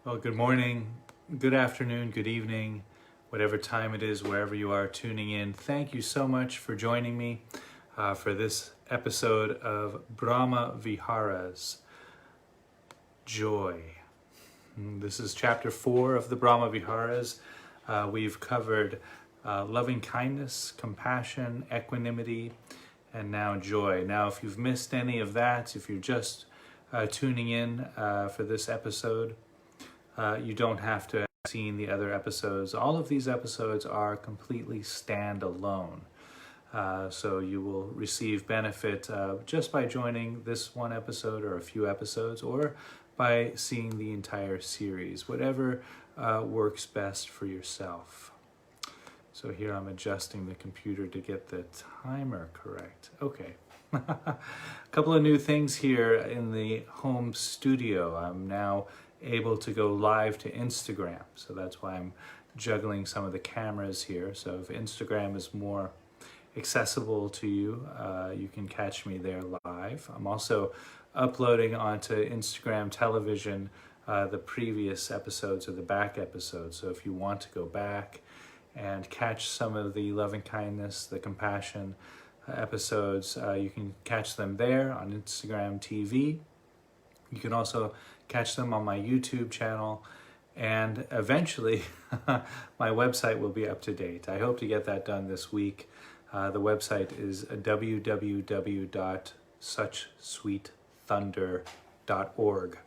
Well, good morning, good afternoon, good evening, whatever time it is, wherever you are tuning in. Thank you so much for joining me for this episode of Brahma Viharas, Joy. This is chapter 4 of the Brahma Viharas. We've covered loving kindness, compassion, equanimity, and now joy. Now, if you've missed any of that, if you're just tuning in for this episode, you don't have to have seen the other episodes. All of these episodes are completely standalone. So you will receive benefit just by joining this one episode or a few episodes, or by seeing the entire series, whatever works best for yourself. So here I'm adjusting the computer to get the timer correct. Okay. A couple of new things here in the home studio. I'm now able to go live to Instagram. So that's why I'm juggling some of the cameras here. So if Instagram is more accessible to you, you can catch me there live. I'm also uploading onto Instagram television the previous episodes or the back episodes. So if you want to go back and catch some of the loving kindness, the compassion episodes, you can catch them there on Instagram TV. You can also catch them on my YouTube channel, and eventually my website will be up to date. I hope to get that done this week. The website is www.suchsweetthunder.org,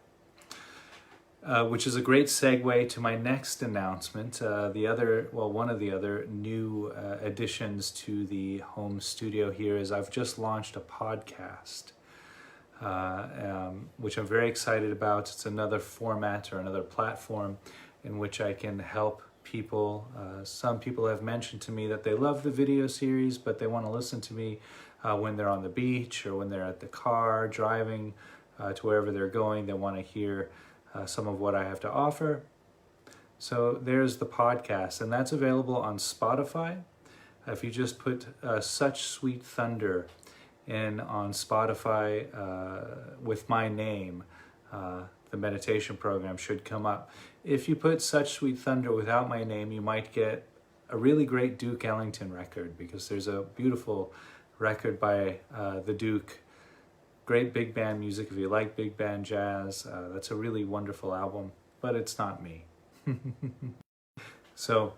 which is a great segue to my next announcement. One of the other new additions to the home studio here is I've just launched a podcast, which I'm very excited about. It's another format or another platform in which I can help people. Some people have mentioned to me that they love the video series, but they want to listen to me when they're on the beach or when they're at the car driving to wherever they're going. They want to hear some of what I have to offer. So there's the podcast, and that's available on Spotify. If you just put Such Sweet Thunder in on Spotify with my name, the meditation program should come up. If you put Such Sweet Thunder without my name, you might get a really great Duke Ellington record, because there's a beautiful record by the Duke. Great big band music. If you like big band jazz, that's a really wonderful album, but it's not me. So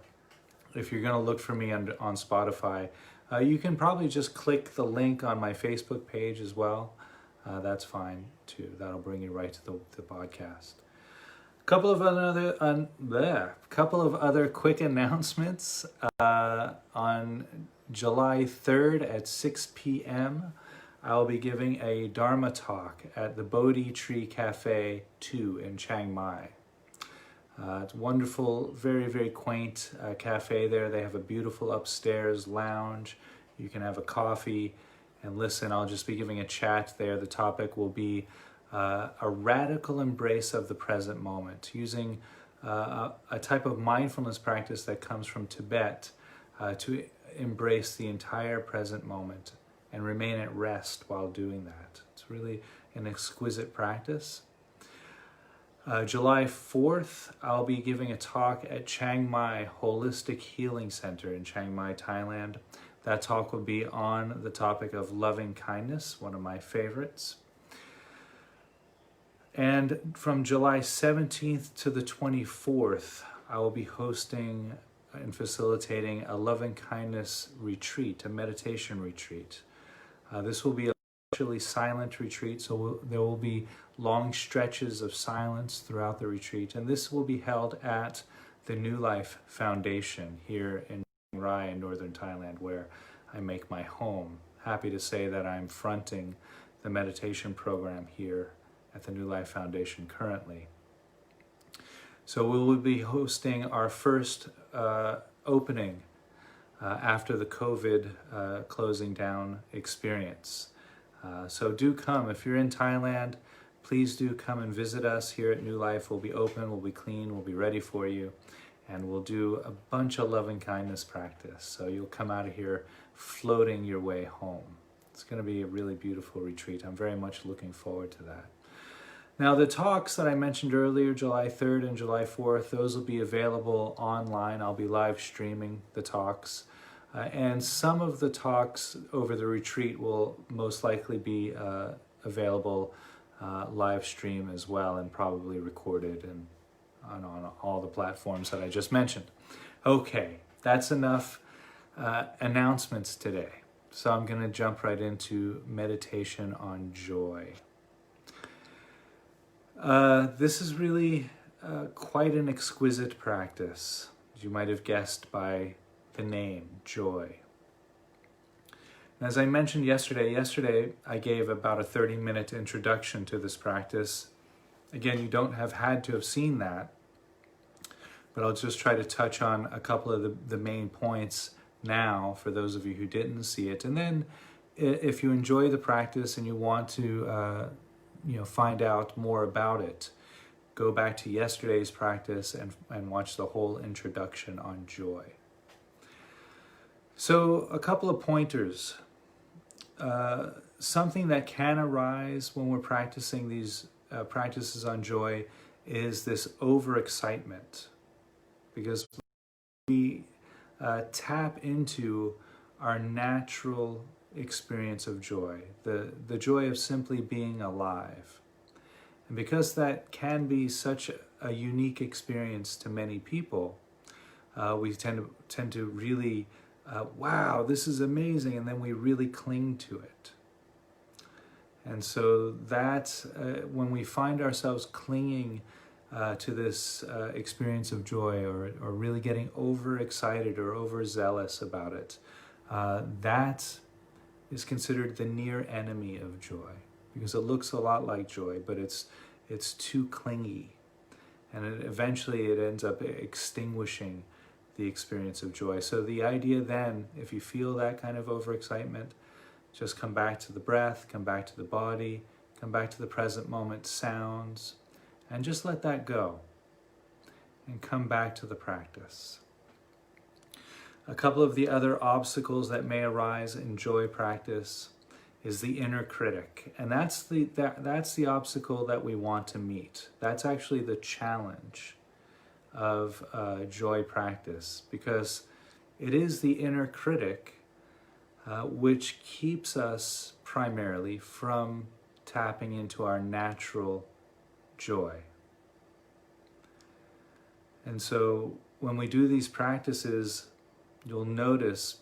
if you're going to look for me on Spotify, you can probably just click the link on my Facebook page as well. That's fine too. That'll bring you right to the podcast. Couple of other quick announcements. On July 3rd at 6 p.m., I'll be giving a Dharma talk at the Bodhi Tree Cafe 2 in Chiang Mai. It's wonderful, very, very quaint cafe there. They have a beautiful upstairs lounge. You can have a coffee and listen. I'll just be giving a chat there. The topic will be a radical embrace of the present moment, using a type of mindfulness practice that comes from Tibet to embrace the entire present moment and remain at rest while doing that. It's really an exquisite practice. July 4th, I'll be giving a talk at Chiang Mai Holistic Healing Center in Chiang Mai, Thailand. That talk will be on the topic of loving kindness, one of my favorites. And from July 17th to the 24th, I will be hosting and facilitating a loving kindness retreat, a meditation retreat. This will be a largely silent retreat, so there will be long stretches of silence throughout the retreat, and this will be held at the New Life Foundation here in Chiang Rai in northern Thailand, where I make my home. Happy to say that I'm fronting the meditation program here at the New Life Foundation currently. So we will be hosting our first opening after the COVID closing down experience. So do come. If you're in Thailand, please do come and visit us here at New Life. We'll be open, we'll be clean, we'll be ready for you, and we'll do a bunch of loving kindness practice. So you'll come out of here floating your way home. It's going to be a really beautiful retreat. I'm very much looking forward to that. Now, the talks that I mentioned earlier, July 3rd and July 4th, those will be available online. I'll be live streaming the talks. And some of the talks over the retreat will most likely be available live stream as well, and probably recorded and on all the platforms that I just mentioned. Okay, that's enough announcements today. So I'm going to jump right into meditation on joy. This is really quite an exquisite practice, as you might have guessed by the name, joy. And as I mentioned yesterday I gave about a 30-minute introduction to this practice. Again, you don't have had to have seen that, but I'll just try to touch on a couple of the main points now for those of you who didn't see it. And then if you enjoy the practice and you want to find out more about it, go back to yesterday's practice and watch the whole introduction on joy. So a couple of pointers. Something that can arise when we're practicing these practices on joy is this overexcitement, because we tap into our natural experience of joy, the joy of simply being alive. And because that can be such a unique experience to many people, we tend to really, wow, this is amazing, and then we really cling to it. And so that's when we find ourselves clinging to this experience of joy, or really getting overexcited or overzealous about it, that is considered the near enemy of joy, because it looks a lot like joy, but it's too clingy, and eventually it ends up extinguishing the experience of joy. So the idea then, if you feel that kind of overexcitement, just come back to the breath, come back to the body, come back to the present moment sounds, and just let that go and come back to the practice. A couple of the other obstacles that may arise in joy practice is the inner critic, and that's the obstacle that we want to meet. That's actually the challenge of joy practice, because it is the inner critic which keeps us primarily from tapping into our natural joy. And so when we do these practices, you'll notice,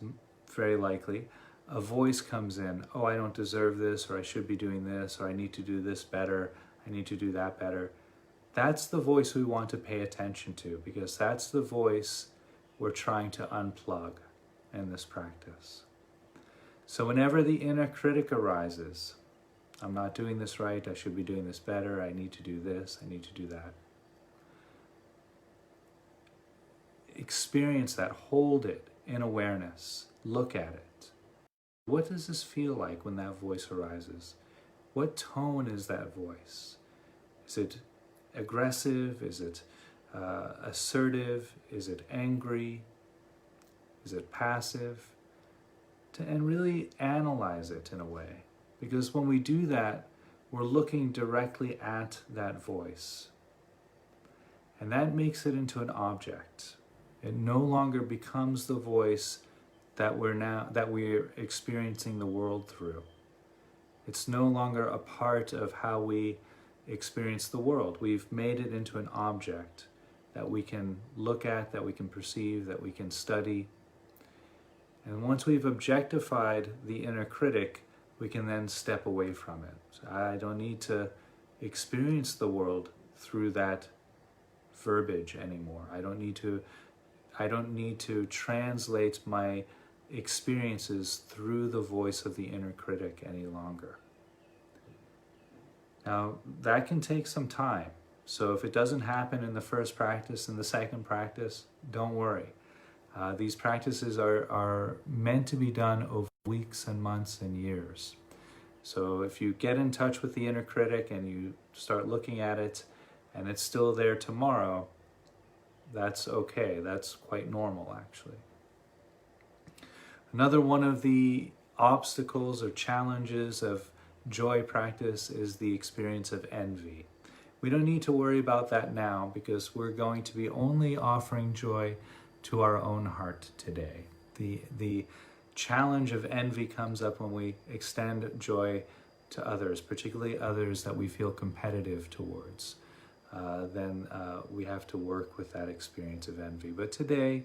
very likely, a voice comes in. Oh, I don't deserve this, or I should be doing this, or I need to do this better, I need to do that better. That's the voice we want to pay attention to, because that's the voice we're trying to unplug in this practice. So whenever the inner critic arises, I'm not doing this right, I should be doing this better, I need to do this, I need to do that. Experience that, hold it in awareness, look at it. What does this feel like when that voice arises? What tone is that voice? Is it aggressive? Is it assertive? Is it angry? Is it passive? And really analyze it in a way. Because when we do that, we're looking directly at that voice. And that makes it into an object. It no longer becomes the voice that we're experiencing the world through. It's no longer a part of how we experience the world. We've made it into an object that we can look at, that we can perceive, that we can study. And once we've objectified the inner critic, we can then step away from it. So I don't need to experience the world through that verbiage anymore. I don't need to translate my experiences through the voice of the inner critic any longer. Now, that can take some time. So if it doesn't happen in the first practice and the second practice, don't worry. These practices are meant to be done over weeks and months and years. So if you get in touch with the inner critic and you start looking at it and it's still there tomorrow, that's okay. That's quite normal, actually. Another one of the obstacles or challenges of joy practice is the experience of envy. We don't need to worry about that now because we're going to be only offering joy to our own heart today. The challenge of envy comes up when we extend joy to others, particularly others that we feel competitive towards. Then we have to work with that experience of envy. But today,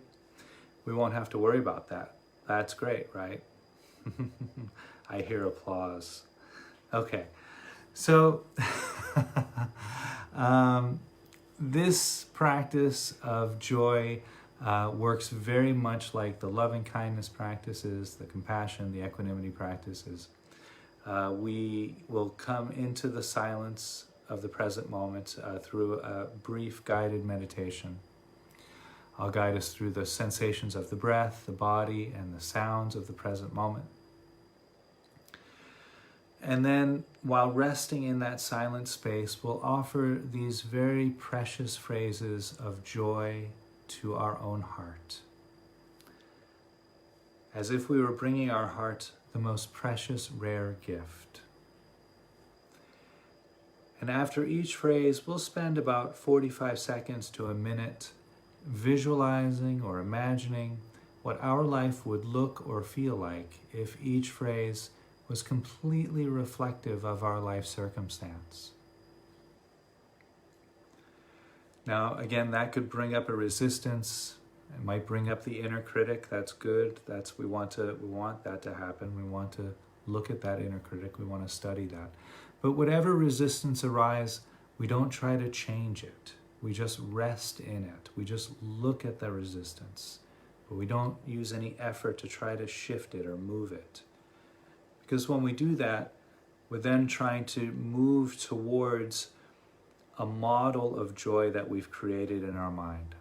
we won't have to worry about that. That's great, right? I hear applause. Okay, so this practice of joy works very much like the loving kindness practices, the compassion, the equanimity practices. We will come into the silence of the present moment through a brief guided meditation. I'll guide us through the sensations of the breath, the body, and the sounds of the present moment. And then, while resting in that silent space, we'll offer these very precious phrases of joy to our own heart, as if we were bringing our heart the most precious, rare gift. And after each phrase, we'll spend about 45 seconds to a minute visualizing or imagining what our life would look or feel like if each phrase was completely reflective of our life circumstance. Now, again, that could bring up a resistance. It might bring up the inner critic. That's good. We want that to happen. We want to look at that inner critic. We want to study that. But whatever resistance arises, we don't try to change it. We just rest in it. We just look at the resistance. But we don't use any effort to try to shift it or move it. Because when we do that, we're then trying to move towards a model of joy that we've created in our mind.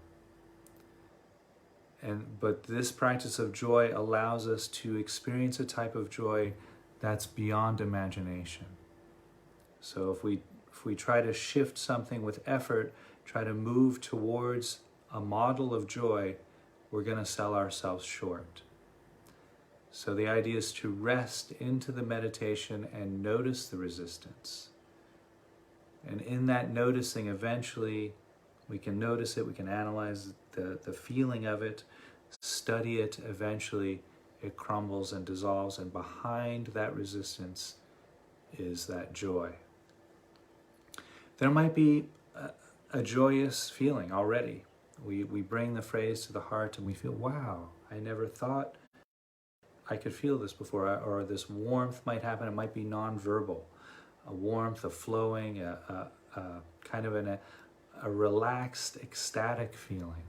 But this practice of joy allows us to experience a type of joy that's beyond imagination. So if we try to shift something with effort, try to move towards a model of joy, we're going to sell ourselves short. So the idea is to rest into the meditation and notice the resistance. And in that noticing, eventually, we can notice it, we can analyze the feeling of it, study it, eventually it crumbles and dissolves, and behind that resistance is that joy. There might be a joyous feeling already. We bring the phrase to the heart and we feel, wow, I never thought I could feel this before, or this warmth might happen. It might be nonverbal, a warmth, a flowing, a kind of a relaxed, ecstatic feeling.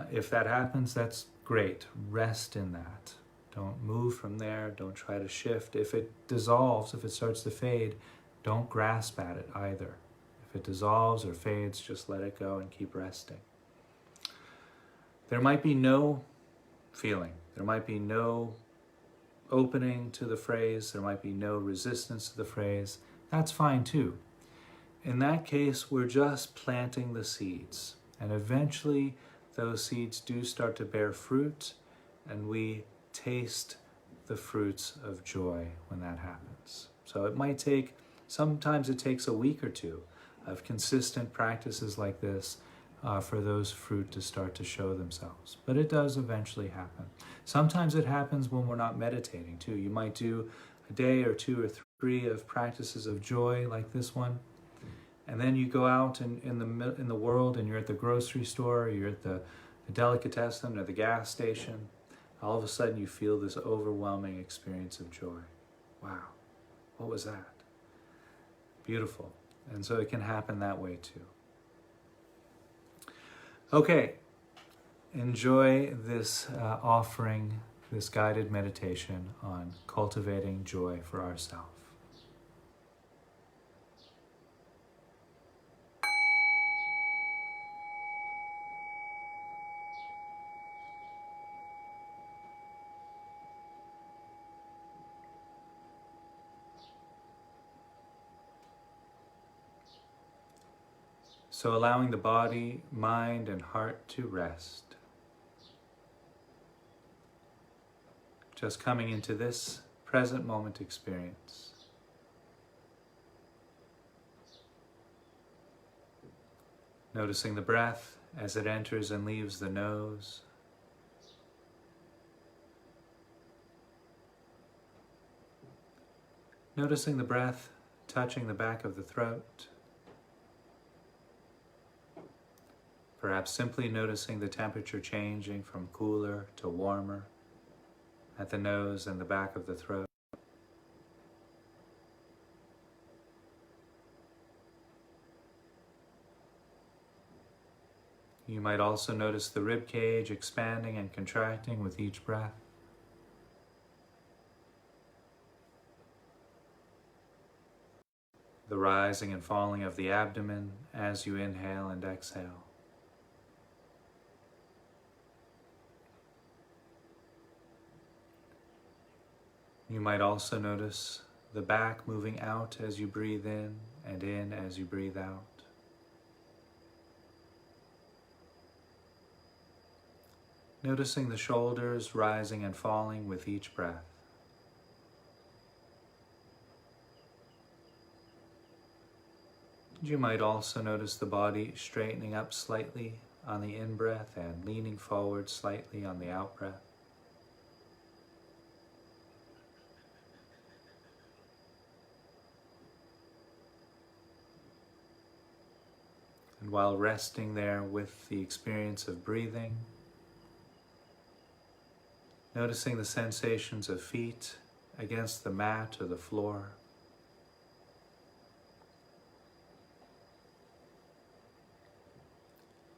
If that happens, that's great. Rest in that. Don't move from there. Don't try to shift. If it dissolves, if it starts to fade, don't grasp at it either. If it dissolves or fades, just let it go and keep resting. There might be no feeling. There might be no opening to the phrase. There might be no resistance to the phrase. That's fine too. In that case, we're just planting the seeds. And eventually, those seeds do start to bear fruit, and we taste the fruits of joy when that happens. So it might take, sometimes it takes a week or two of consistent practices like this for those fruit to start to show themselves. But it does eventually happen. Sometimes it happens when we're not meditating too. You might do a day or two or three of practices of joy like this one, and then you go out in the world and you're at the grocery store, or you're at the delicatessen or the gas station. All of a sudden you feel this overwhelming experience of joy. Wow, what was that? Beautiful. And so it can happen that way too. Okay, enjoy this offering, this guided meditation on cultivating joy for ourselves. So allowing the body, mind, and heart to rest. Just coming into this present moment experience. Noticing the breath as it enters and leaves the nose. Noticing the breath touching the back of the throat. Perhaps simply noticing the temperature changing from cooler to warmer at the nose and the back of the throat. You might also notice the rib cage expanding and contracting with each breath. The rising and falling of the abdomen as you inhale and exhale. You might also notice the back moving out as you breathe in as you breathe out. Noticing the shoulders rising and falling with each breath. You might also notice the body straightening up slightly on the in-breath and leaning forward slightly on the out-breath. And while resting there with the experience of breathing, noticing the sensations of feet against the mat or the floor.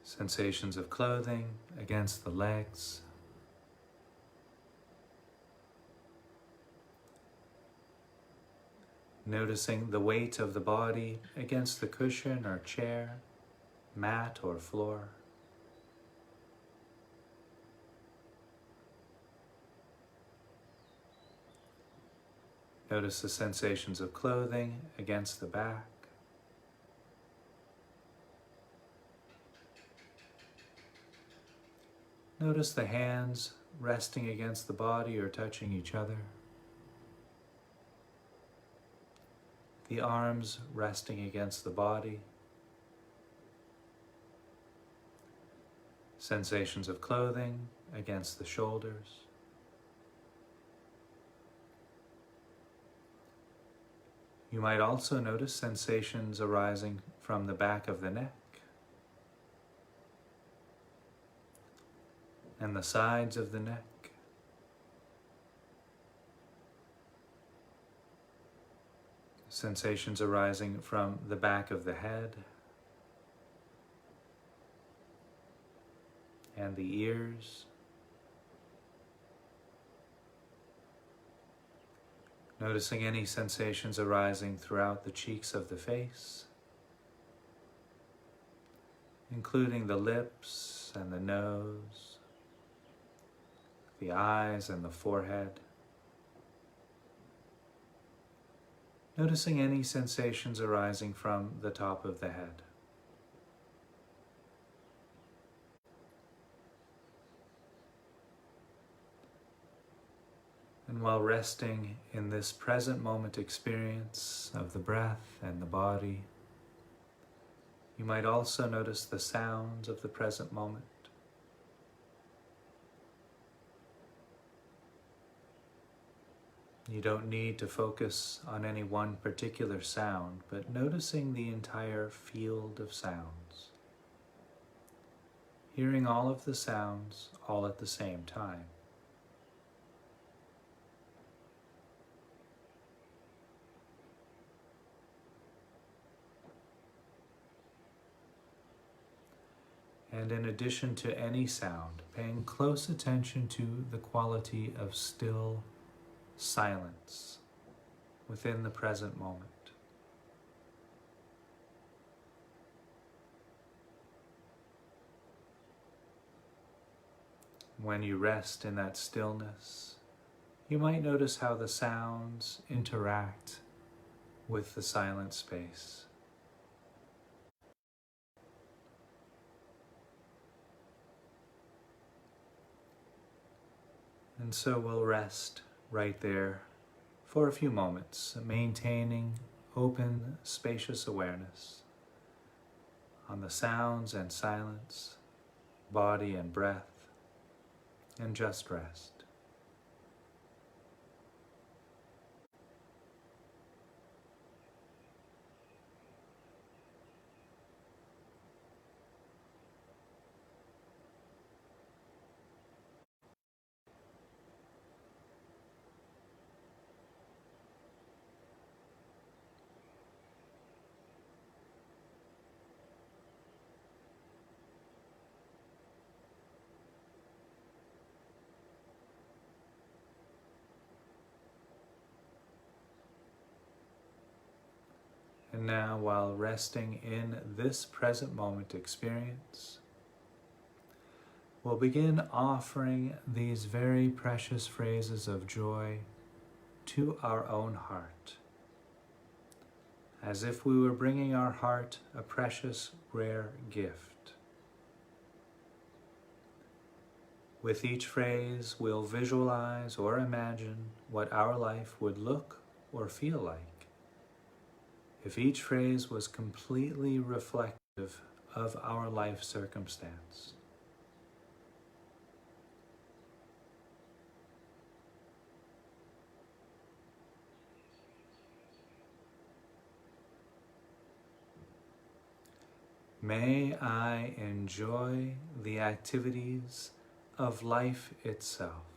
Sensations of clothing against the legs. Noticing the weight of the body against the cushion or chair, mat or floor. Notice the sensations of clothing against the back. Notice the hands resting against the body or touching each other. The arms resting against the body. Sensations of clothing against the shoulders. You might also notice sensations arising from the back of the neck and the sides of the neck. Sensations arising from the back of the head and the ears. Noticing any sensations arising throughout the cheeks of the face, including the lips and the nose, the eyes and the forehead. Noticing any sensations arising from the top of the head. And while resting in this present moment experience of the breath and the body, you might also notice the sounds of the present moment. You don't need to focus on any one particular sound, but noticing the entire field of sounds. Hearing all of the sounds all at the same time. And in addition to any sound, paying close attention to the quality of still silence within the present moment. When you rest in that stillness, you might notice how the sounds interact with the silent space. And so we'll rest right there for a few moments, maintaining open, spacious awareness on the sounds and silence, body and breath, and just rest. And now, while resting in this present moment experience, we'll begin offering these very precious phrases of joy to our own heart, as if we were bringing our heart a precious, rare gift. With each phrase, we'll visualize or imagine what our life would look or feel like if each phrase was completely reflective of our life circumstance. May I enjoy the activities of life itself.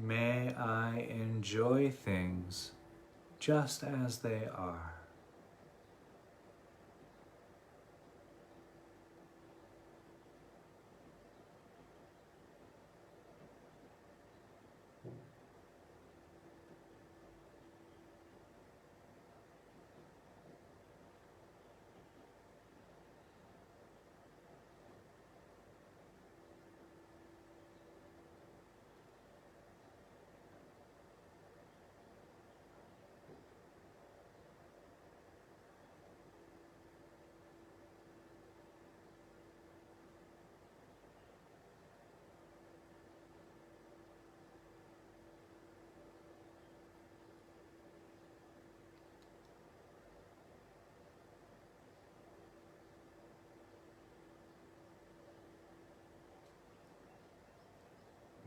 May I enjoy things just as they are.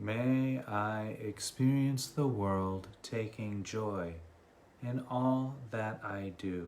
May I experience the world taking joy in all that I do.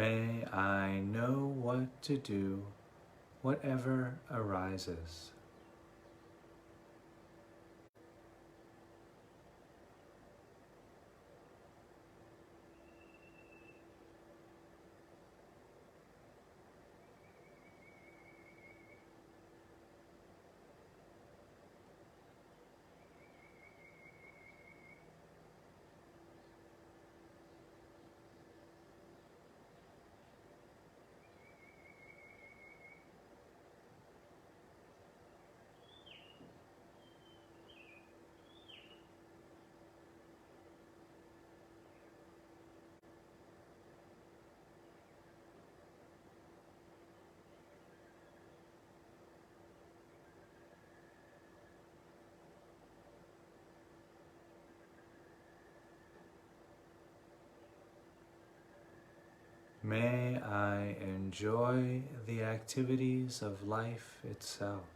May I know what to do, whatever arises. May I enjoy the activities of life itself.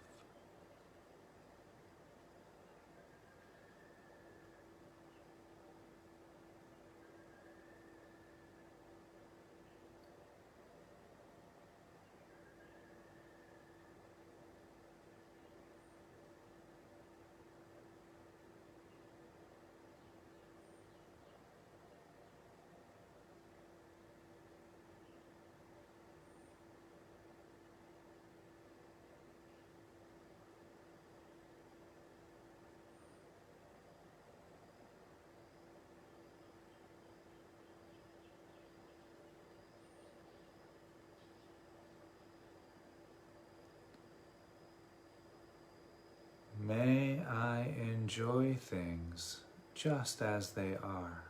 May I enjoy things just as they are.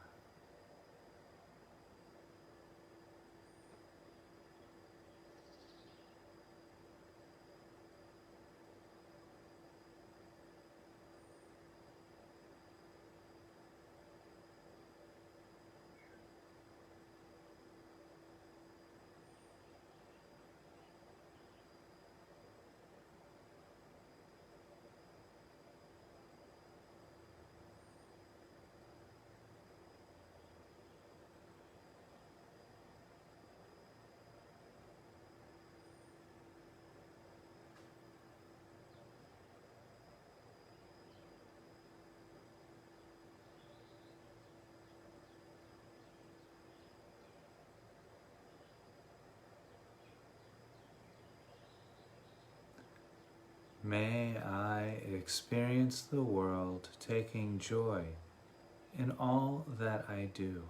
May I experience the world taking joy in all that I do.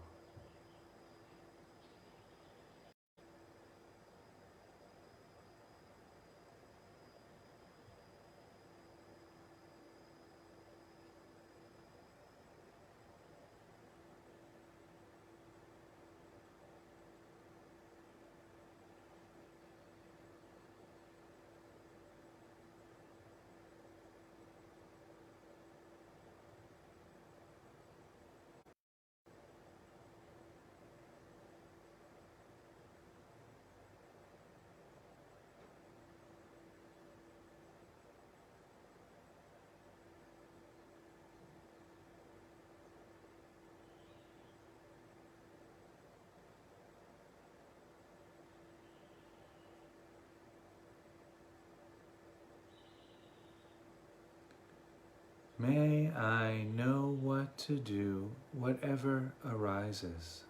May I know what to do, whatever arises.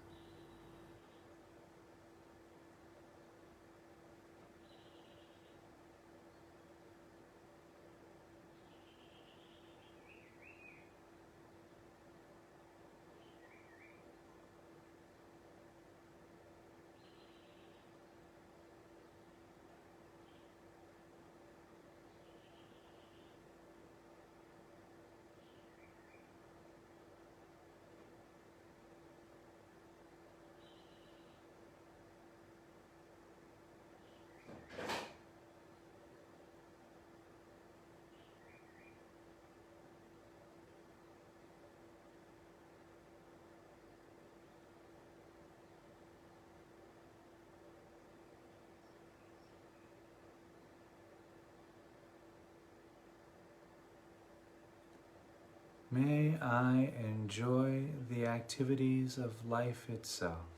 May I enjoy the activities of life itself.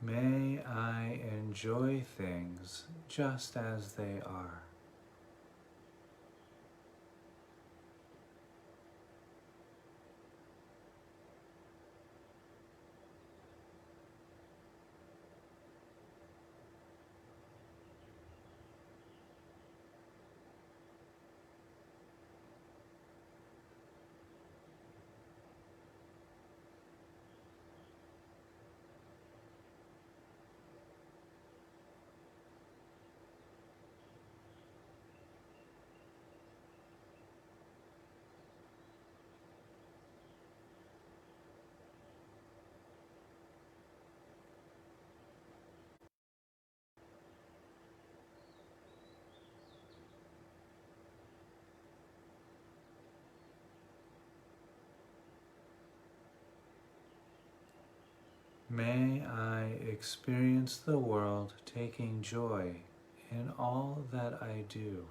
May I enjoy things just as they are. May I experience the world taking joy in all that I do.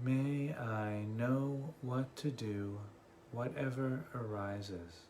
May I know what to do, whatever arises.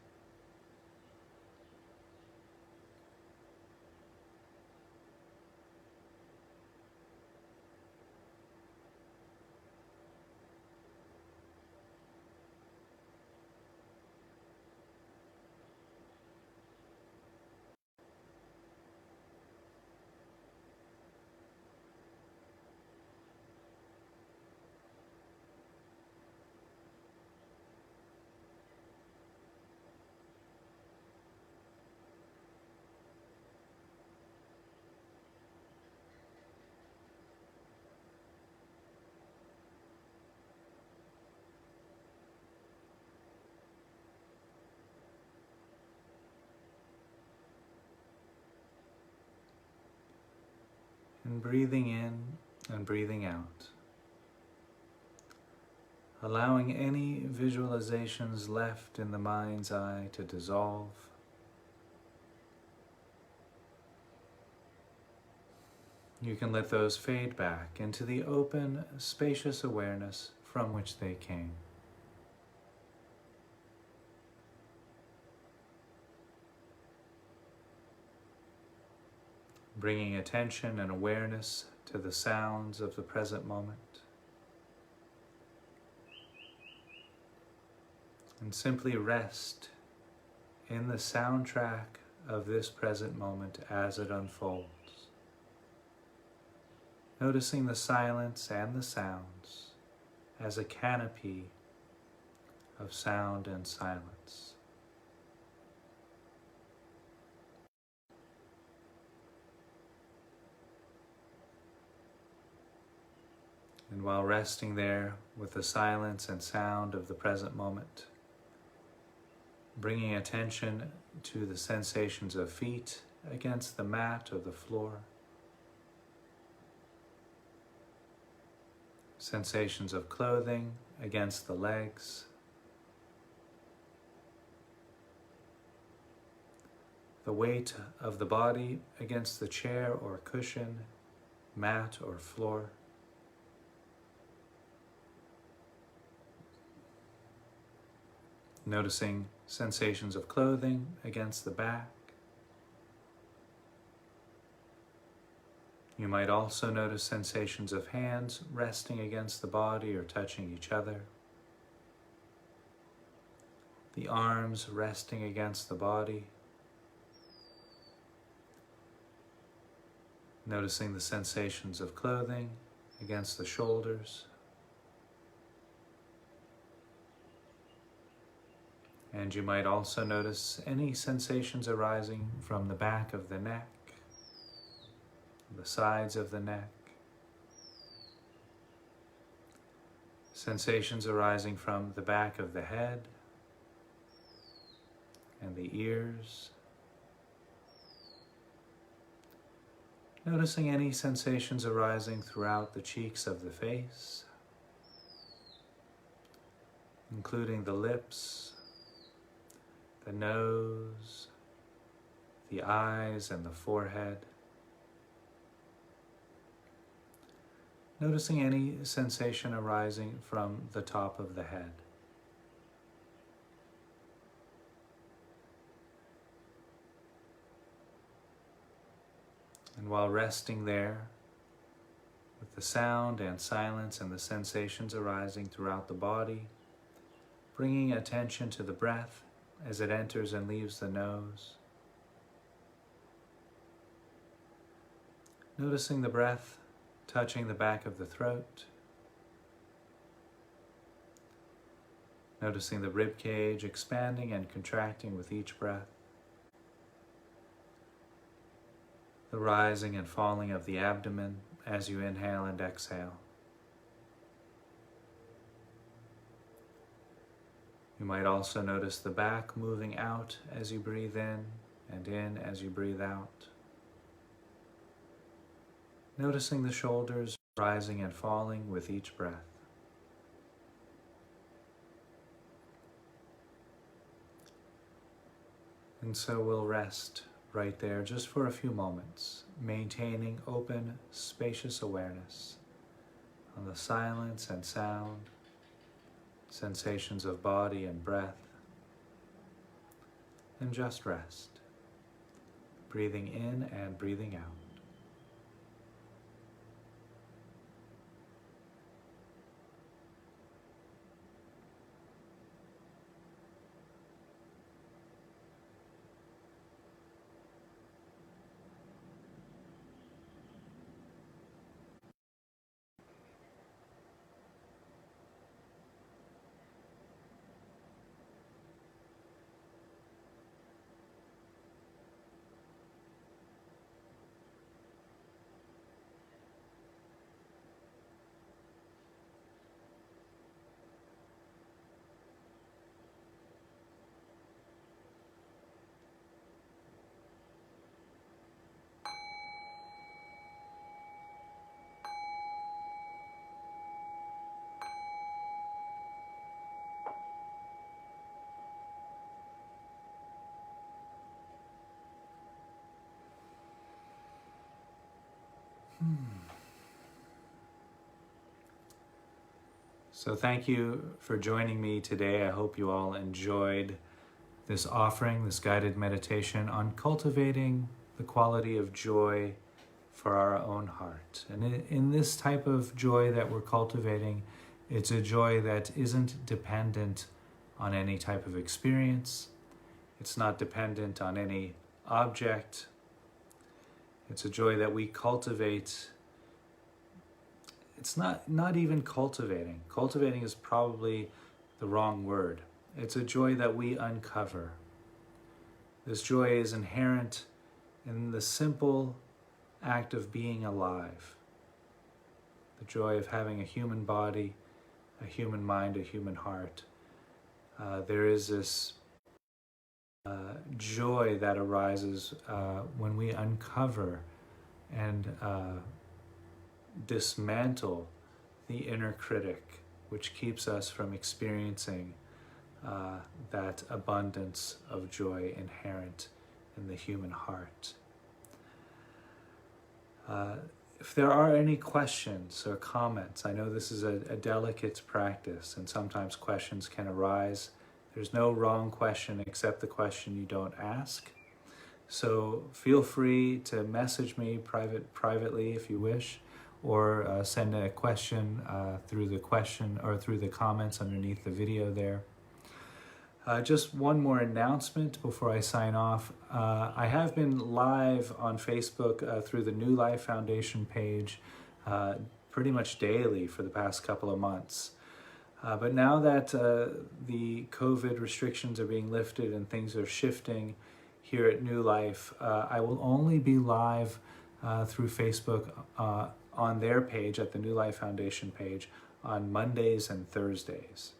And breathing in and breathing out. Allowing any visualizations left in the mind's eye to dissolve. You can let those fade back into the open, spacious awareness from which they came. Bringing attention and awareness to the sounds of the present moment. And simply rest in the soundtrack of this present moment as it unfolds. Noticing the silence and the sounds as a canopy of sound and silence. And while resting there with the silence and sound of the present moment, bringing attention to the sensations of feet against the mat or the floor, sensations of clothing against the legs, the weight of the body against the chair or cushion, mat or floor. Noticing sensations of clothing against the back. You might also notice sensations of hands resting against the body or touching each other. The arms resting against the body. Noticing the sensations of clothing against the shoulders. And you might also notice any sensations arising from the back of the neck, the sides of the neck, sensations arising from the back of the head and the ears. Noticing any sensations arising throughout the cheeks of the face, including the lips, the nose, the eyes, and the forehead. Noticing any sensation arising from the top of the head. And while resting there the sound and silence and the sensations arising throughout the body, bringing attention to the breath as it enters and leaves the nose. Noticing the breath touching the back of the throat. Noticing the rib cage expanding and contracting with each breath. The rising and falling of the abdomen as you inhale and exhale. You might also notice the back moving out as you breathe in as you breathe out. Noticing the shoulders rising and falling with each breath. And so we'll rest right there just for a few moments, maintaining open, spacious awareness on the silence and sound, sensations of body and breath, and just rest, breathing in and breathing out. So thank you for joining me today. I hope you all enjoyed this offering, this guided meditation on cultivating the quality of joy for our own heart. And in this type of joy that we're cultivating, it's a joy that isn't dependent on any type of experience. It's not dependent on any object. It's a joy that we cultivate. It's not even cultivating. Cultivating is probably the wrong word. It's a joy that we uncover. This joy is inherent in the simple act of being alive. The joy of having a human body, a human mind, a human heart. There is this joy that arises when we uncover and dismantle the inner critic, which keeps us from experiencing that abundance of joy inherent in the human heart. If there are any questions or comments, I know this is a delicate practice and sometimes questions can arise. There's no wrong question except the question you don't ask. So feel free to message me privately if you wish, or send a question through the question or through the comments underneath the video there. Just one more announcement before I sign off. I have been live on Facebook through the New Life Foundation page pretty much daily for the past couple of months. But now that the COVID restrictions are being lifted and things are shifting here at New Life, I will only be live through Facebook on their page, at the New Life Foundation page, on Mondays and Thursdays.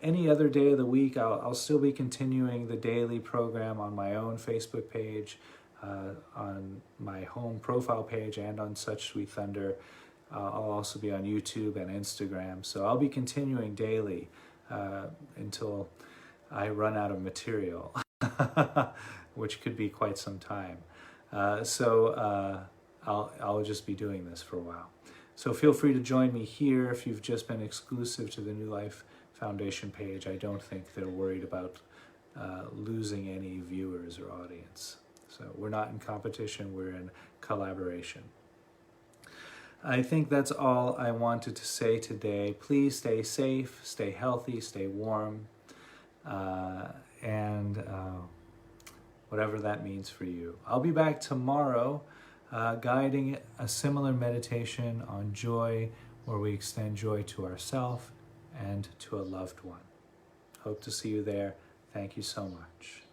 Any other day of the week, I'll still be continuing the daily program on my own Facebook page, on my home profile page, and on Such Sweet Thunder. I'll also be on YouTube and Instagram. So I'll be continuing daily until I run out of material, which could be quite some time. I'll just be doing this for a while. So feel free to join me here if you've just been exclusive to the New Life Foundation page. I don't think they're worried about losing any viewers or audience. So we're not in competition, we're in collaboration. I think that's all I wanted to say today. Please stay safe, stay healthy, stay warm, and whatever that means for you. I'll be back tomorrow guiding a similar meditation on joy, where we extend joy to ourselves and to a loved one. Hope to see you there. Thank you so much.